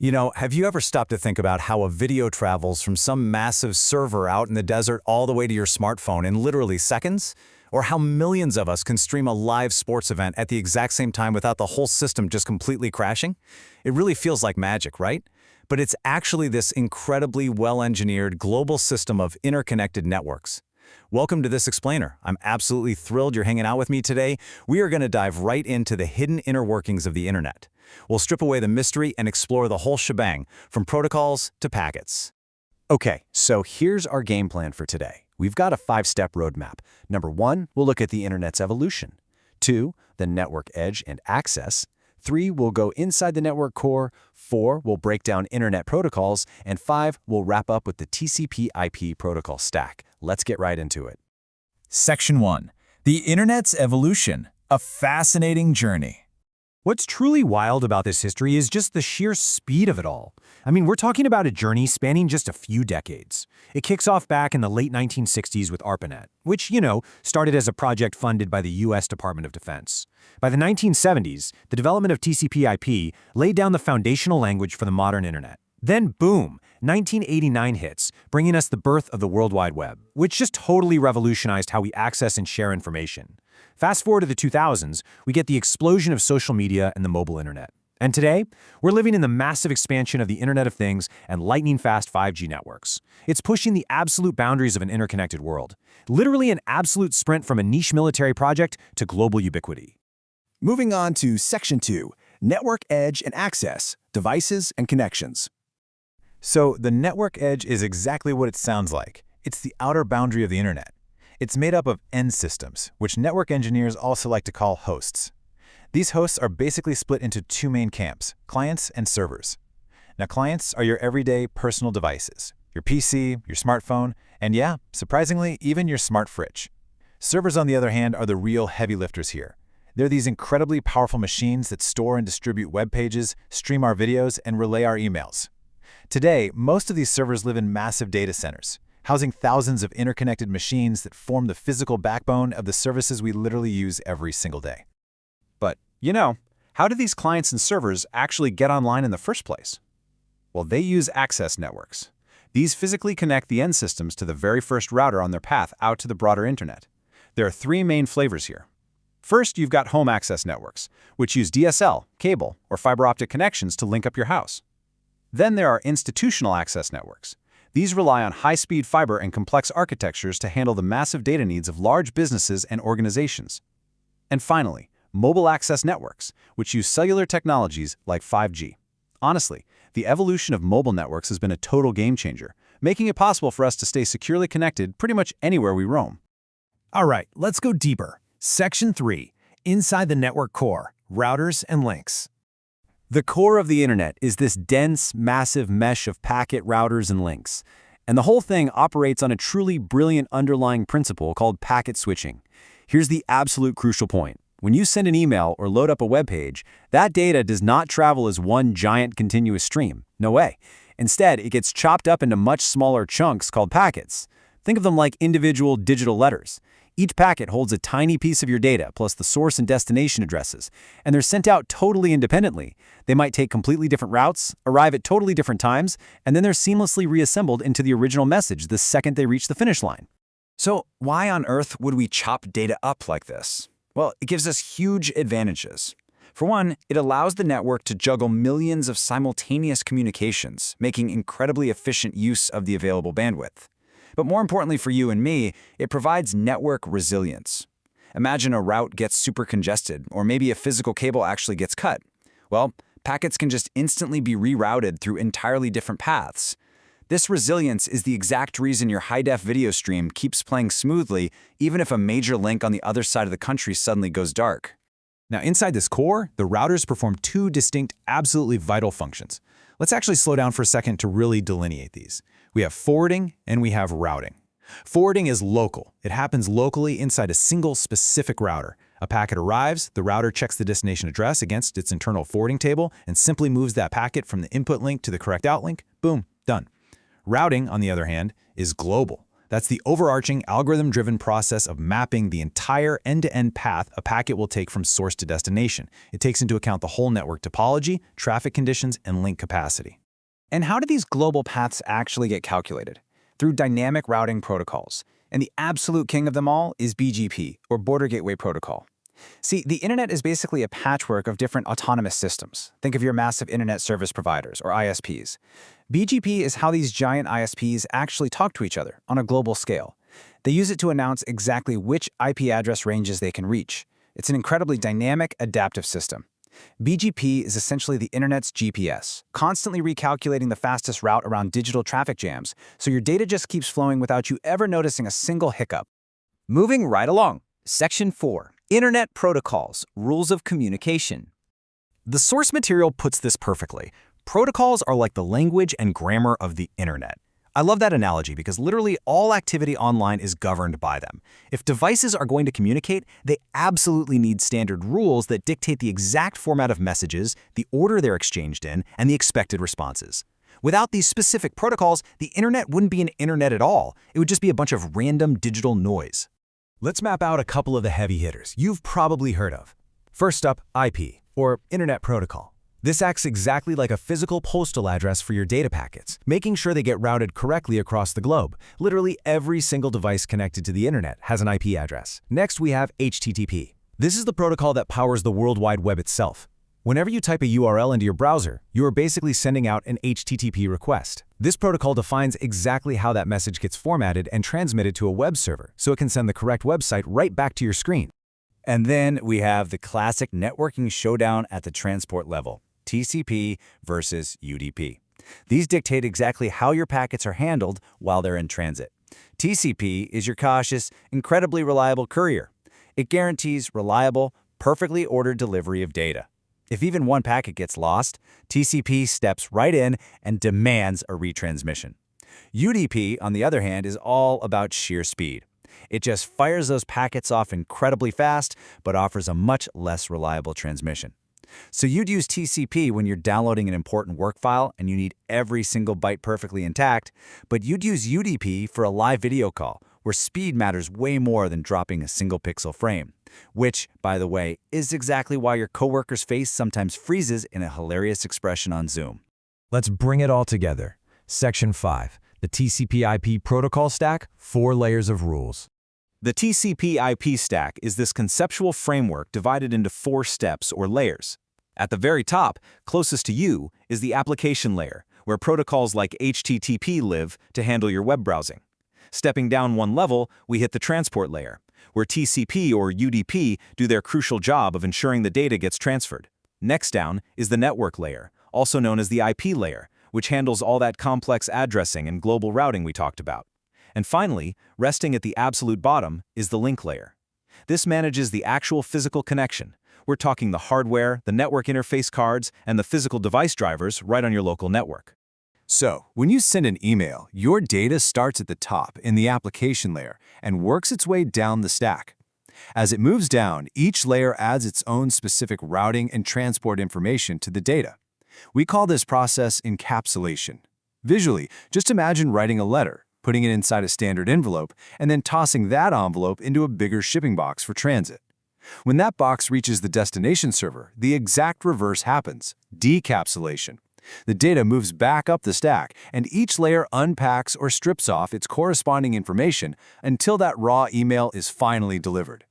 Have you ever stopped to think about how a video travels from some massive server out in the desert all the way to your smartphone in literally seconds? Or how millions of us can stream a live sports event at the exact same time without the whole system just completely crashing? It really feels like magic, right? But it's actually this incredibly well-engineered global system of interconnected networks. Welcome to This Explainer. I'm absolutely thrilled you're hanging out with me today. We are going to dive right into the hidden inner workings of the internet. We'll strip away the mystery and explore the whole shebang, from protocols to packets. Okay, so here's our game plan for today. We've got a 5-step roadmap. Number 1, we'll look at the internet's evolution. 2, the network edge and access. 3, we'll go inside the network core. 4, we'll break down internet protocols. And 5, we'll wrap up with the TCP/IP protocol stack. Let's get right into it. Section 1. The Internet's Evolution, a fascinating journey. What's truly wild about this history is just the sheer speed of it all. I mean, we're talking about a journey spanning just a few decades. It kicks off back in the late 1960s with ARPANET, which, started as a project funded by the U.S. Department of Defense. By the 1970s, the development of TCP/IP laid down the foundational language for the modern internet. Then, boom, 1989 hits, bringing us the birth of the World Wide Web, which just totally revolutionized how we access and share information. Fast forward to the 2000s, we get the explosion of social media and the mobile internet. And today, we're living in the massive expansion of the Internet of Things and lightning-fast 5G networks. It's pushing the absolute boundaries of an interconnected world. Literally an absolute sprint from a niche military project to global ubiquity. Moving on to Section 2, Network Edge and Access, Devices and Connections. So the network edge is exactly what it sounds like. It's the outer boundary of the internet. It's made up of end systems, which network engineers also like to call hosts. These hosts are basically split into two main camps, clients and servers. Now, clients are your everyday personal devices, your PC, your smartphone, and yeah, surprisingly, even your smart fridge. Servers, on the other hand, are the real heavy lifters here. They're these incredibly powerful machines that store and distribute web pages, stream our videos, and relay our emails. Today, most of these servers live in massive data centers, housing thousands of interconnected machines that form the physical backbone of the services we literally use every single day. But, how do these clients and servers actually get online in the first place? Well, they use access networks. These physically connect the end systems to the very first router on their path out to the broader internet. There are 3 main flavors here. First, you've got home access networks, which use DSL, cable, or fiber optic connections to link up your house. Then there are institutional access networks. These rely on high-speed fiber and complex architectures to handle the massive data needs of large businesses and organizations. And finally, mobile access networks, which use cellular technologies like 5G. Honestly, the evolution of mobile networks has been a total game-changer, making it possible for us to stay securely connected pretty much anywhere we roam. All right, let's go deeper. Section 3. Inside the network core, routers and links. The core of the internet is this dense, massive mesh of packet routers and links. And the whole thing operates on a truly brilliant underlying principle called packet switching. Here's the absolute crucial point. When you send an email or load up a web page, that data does not travel as one giant continuous stream. No way. Instead, it gets chopped up into much smaller chunks called packets. Think of them like individual digital letters. Each packet holds a tiny piece of your data, plus the source and destination addresses, and they're sent out totally independently. They might take completely different routes, arrive at totally different times, and then they're seamlessly reassembled into the original message the second they reach the finish line. So why on earth would we chop data up like this? Well, it gives us huge advantages. For one, it allows the network to juggle millions of simultaneous communications, making incredibly efficient use of the available bandwidth. But more importantly for you and me, it provides network resilience. Imagine a route gets super congested, or maybe a physical cable actually gets cut. Well, packets can just instantly be rerouted through entirely different paths. This resilience is the exact reason your high-def video stream keeps playing smoothly, even if a major link on the other side of the country suddenly goes dark. Now, inside this core, the routers perform 2 distinct, absolutely vital functions. Let's actually slow down for a second to really delineate these. We have forwarding and we have routing. Forwarding is local. It happens locally inside a single specific router. A packet arrives, the router checks the destination address against its internal forwarding table and simply moves that packet from the input link to the correct outlink. Boom, done. Routing, on the other hand, is global. That's the overarching algorithm-driven process of mapping the entire end-to-end path a packet will take from source to destination. It takes into account the whole network topology, traffic conditions, and link capacity. And how do these global paths actually get calculated? Through dynamic routing protocols. And the absolute king of them all is BGP, or Border Gateway Protocol. See, the internet is basically a patchwork of different autonomous systems. Think of your massive internet service providers, or ISPs. BGP is how these giant ISPs actually talk to each other on a global scale. They use it to announce exactly which IP address ranges they can reach. It's an incredibly dynamic, adaptive system. BGP is essentially the internet's GPS, constantly recalculating the fastest route around digital traffic jams, so your data just keeps flowing without you ever noticing a single hiccup. Moving right along. Section 4. Internet Protocols, Rules of Communication. The source material puts this perfectly. Protocols are like the language and grammar of the internet. I love that analogy because literally all activity online is governed by them. If devices are going to communicate, they absolutely need standard rules that dictate the exact format of messages, the order they're exchanged in, and the expected responses. Without these specific protocols, the internet wouldn't be an internet at all. It would just be a bunch of random digital noise. Let's map out a couple of the heavy hitters you've probably heard of. First up, IP, or Internet Protocol. This acts exactly like a physical postal address for your data packets, making sure they get routed correctly across the globe. Literally every single device connected to the internet has an IP address. Next, we have HTTP. This is the protocol that powers the World Wide Web itself. Whenever you type a URL into your browser, you are basically sending out an HTTP request. This protocol defines exactly how that message gets formatted and transmitted to a web server, so it can send the correct website right back to your screen. And then we have the classic networking showdown at the transport level, TCP versus UDP. These dictate exactly how your packets are handled while they're in transit. TCP is your cautious, incredibly reliable courier. It guarantees reliable, perfectly ordered delivery of data. If even one packet gets lost, TCP steps right in and demands a retransmission. UDP, on the other hand, is all about sheer speed. It just fires those packets off incredibly fast, but offers a much less reliable transmission. So you'd use TCP when you're downloading an important work file and you need every single byte perfectly intact, but you'd use UDP for a live video call, where speed matters way more than dropping a single pixel frame. Which, by the way, is exactly why your coworker's face sometimes freezes in a hilarious expression on Zoom. Let's bring it all together. Section 5. The TCP/IP protocol stack, 4 layers of rules. The TCP/IP stack is this conceptual framework divided into 4 steps or layers. At the very top, closest to you, is the application layer, where protocols like HTTP live to handle your web browsing. Stepping down one level, we hit the transport layer, where TCP or UDP do their crucial job of ensuring the data gets transferred. Next down is the network layer, also known as the IP layer, which handles all that complex addressing and global routing we talked about. And finally, resting at the absolute bottom, is the link layer. This manages the actual physical connection. We're talking the hardware, the network interface cards, and the physical device drivers right on your local network. So, when you send an email, your data starts at the top in the application layer and works its way down the stack. As it moves down, each layer adds its own specific routing and transport information to the data. We call this process encapsulation. Visually, just imagine writing a letter, putting it inside a standard envelope, and then tossing that envelope into a bigger shipping box for transit. When that box reaches the destination server, the exact reverse happens: decapsulation. The data moves back up the stack, and each layer unpacks or strips off its corresponding information until that raw email is finally delivered.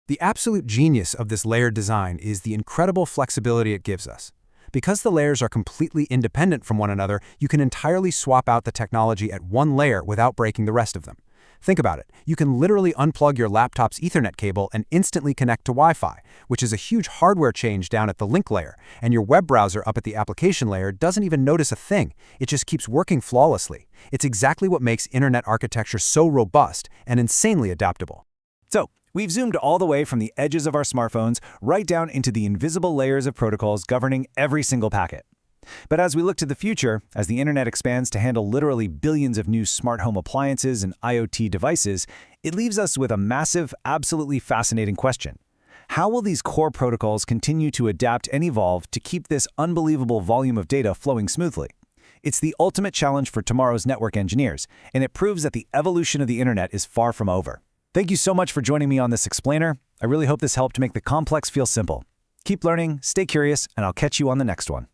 The absolute genius of this layered design is the incredible flexibility it gives us. Because the layers are completely independent from one another, you can entirely swap out the technology at one layer without breaking the rest of them. Think about it. You can literally unplug your laptop's Ethernet cable and instantly connect to Wi-Fi, which is a huge hardware change down at the link layer, and your web browser up at the application layer doesn't even notice a thing. It just keeps working flawlessly. It's exactly what makes internet architecture so robust and insanely adaptable. So, we've zoomed all the way from the edges of our smartphones right down into the invisible layers of protocols governing every single packet. But as we look to the future, as the internet expands to handle literally billions of new smart home appliances and IoT devices, it leaves us with a massive, absolutely fascinating question. How will these core protocols continue to adapt and evolve to keep this unbelievable volume of data flowing smoothly? It's the ultimate challenge for tomorrow's network engineers, and it proves that the evolution of the internet is far from over. Thank you so much for joining me on this explainer. I really hope this helped make the complex feel simple. Keep learning, stay curious, and I'll catch you on the next one.